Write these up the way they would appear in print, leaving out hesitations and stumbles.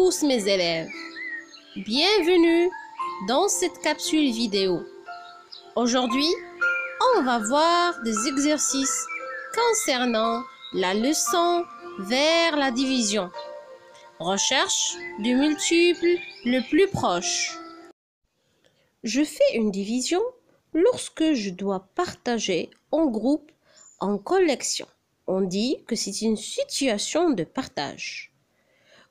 tous mes élèves, bienvenue dans cette capsule vidéo. Aujourd'hui, on va voir des exercices concernant la leçon vers la division. Recherche du multiple le plus proche. Je fais une division lorsque je dois partager en groupe en collection. On dit que c'est une situation de partage.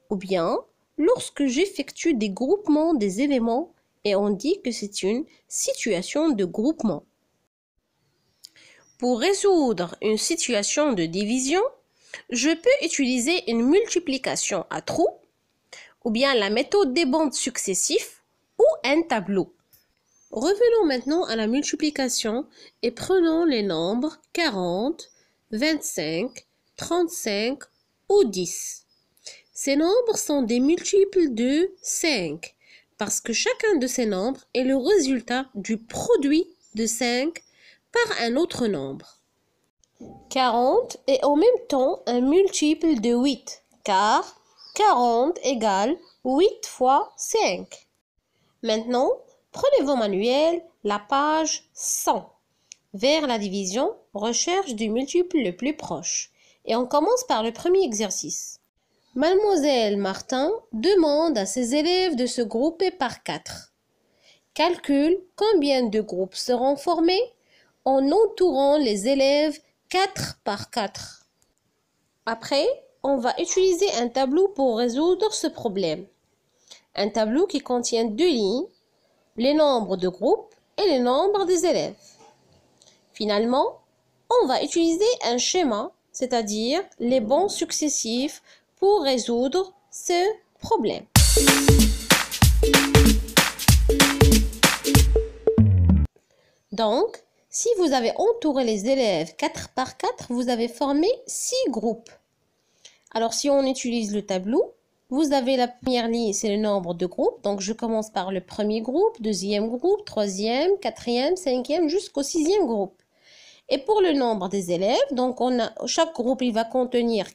Ou bien, lorsque j'effectue des groupements des éléments et on dit que c'est une situation de groupement. Pour résoudre une situation de division, je peux utiliser une multiplication à trous ou bien la méthode des bandes successifs ou un tableau. Revenons maintenant à la multiplication et prenons les nombres 40, 25, 35 ou 10. Ces nombres sont des multiples de 5 parce que chacun de ces nombres est le résultat du produit de 5 par un autre nombre. 40 est en même temps un multiple de 8 car 40 égale 8 fois 5. Maintenant, prenez vos manuels, la page 100. Vers la division, recherche du multiple le plus proche. Et on commence par le premier exercice. Mademoiselle Martin demande à ses élèves de se grouper par 4. Calcule combien de groupes seront formés en entourant les élèves 4 par 4. Après, on va utiliser un tableau pour résoudre ce problème. Un tableau qui contient 2 lignes, les nombres de groupes et les nombres des élèves. Finalement, on va utiliser un schéma, c'est-à-dire les bancs successifs pour résoudre ce problème. Donc, si vous avez entouré les élèves 4 par 4, vous avez formé 6 groupes. Alors, si on utilise le tableau, vous avez la première ligne, c'est le nombre de groupes. Donc, je commence par le premier groupe, deuxième groupe, troisième, quatrième, cinquième, jusqu'au sixième groupe. Et pour le nombre des élèves, donc chaque groupe, il va contenir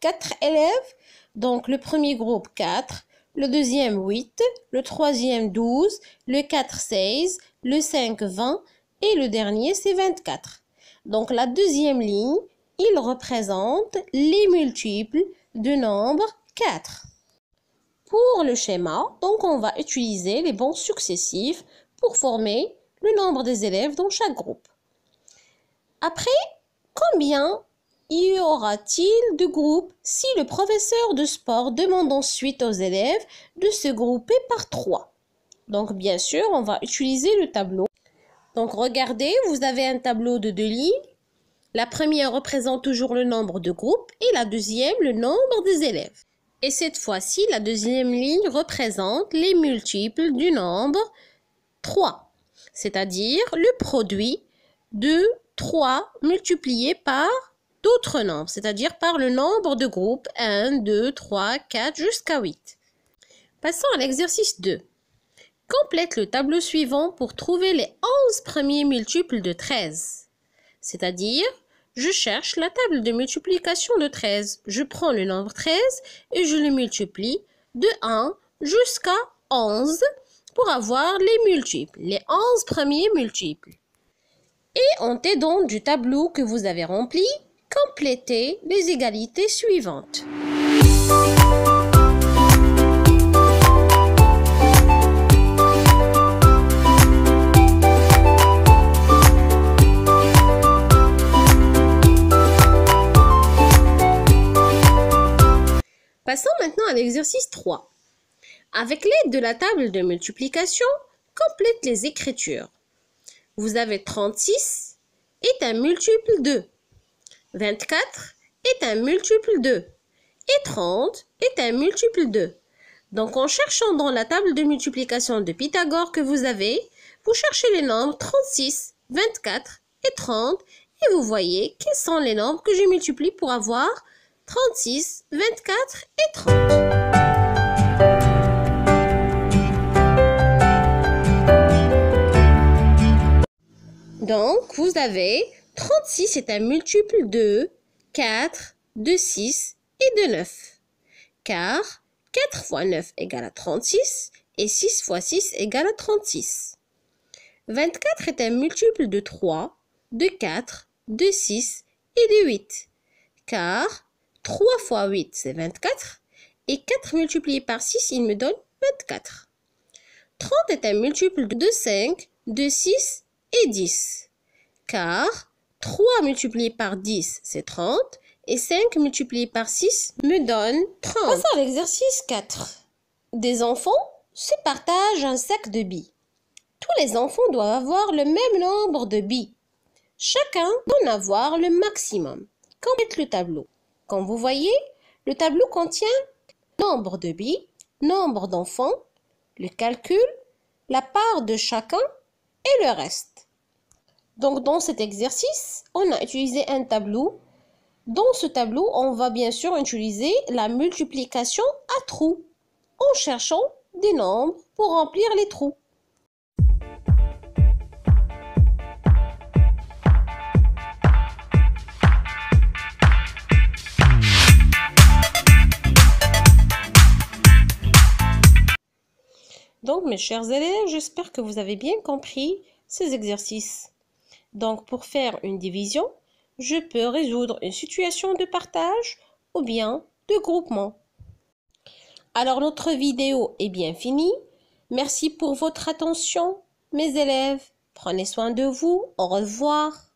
4 élèves. Donc, le premier groupe, 4, le deuxième, 8, le troisième, 12, le 4, 16, le 5, 20 et le dernier, c'est 24. Donc, la deuxième ligne, il représente les multiples du nombre 4. Pour le schéma, donc on va utiliser les bancs successifs pour former le nombre des élèves dans chaque groupe. Après, combien y aura-t-il de groupes si le professeur de sport demande ensuite aux élèves de se grouper par 3? Donc bien sûr, on va utiliser le tableau. Donc regardez, vous avez un tableau de 2 lignes. La première représente toujours le nombre de groupes et la deuxième le nombre des élèves. Et cette fois-ci, la deuxième ligne représente les multiples du nombre 3, c'est-à-dire le produit de 3 multiplié par d'autres nombres, c'est-à-dire par le nombre de groupes 1, 2, 3, 4 jusqu'à 8. Passons à l'exercice 2. Complète le tableau suivant pour trouver les 11 premiers multiples de 13, c'est-à-dire je cherche la table de multiplication de 13. Je prends le nombre 13 et je le multiplie de 1 jusqu'à 11 pour avoir les multiples, les 11 premiers multiples. Et en t'aidant du tableau que vous avez rempli, complétez les égalités suivantes. Passons maintenant à l'exercice 3. Avec l'aide de la table de multiplication, complète les écritures. Vous avez 36 est un multiple de 24 est un multiple de et 30 est un multiple de. Donc en cherchant dans la table de multiplication de Pythagore que vous avez, vous cherchez les nombres 36, 24 et 30 et vous voyez quels sont les nombres que je multiplie pour avoir 36, 24 et 30. Donc, vous avez 36 est un multiple de 4, de 6 et de 9. Car 4 fois 9 égale à 36 et 6 fois 6 égale à 36. 24 est un multiple de 3, de 4, de 6 et de 8. Car 3 fois 8, c'est 24. Et 4 multiplié par 6, il me donne 24. 30 est un multiple de 5, de 6 et 10. Car 3 multiplié par 10, c'est 30. Et 5 multiplié par 6 me donne 30. Passons à l'exercice 4. Des enfants se partagent un sac de billes. Tous les enfants doivent avoir le même nombre de billes. Chacun doit en avoir le maximum. Complète le tableau. Comme vous voyez, le tableau contient nombre de billes, nombre d'enfants, le calcul, la part de chacun et le reste. Donc dans cet exercice, on a utilisé un tableau. Dans ce tableau, on va bien sûr utiliser la multiplication à trous en cherchant des nombres pour remplir les trous. Donc mes chers élèves, j'espère que vous avez bien compris ces exercices. Donc pour faire une division, je peux résoudre une situation de partage ou bien de groupement. Alors notre vidéo est bien finie. Merci pour votre attention, mes élèves. Prenez soin de vous. Au revoir.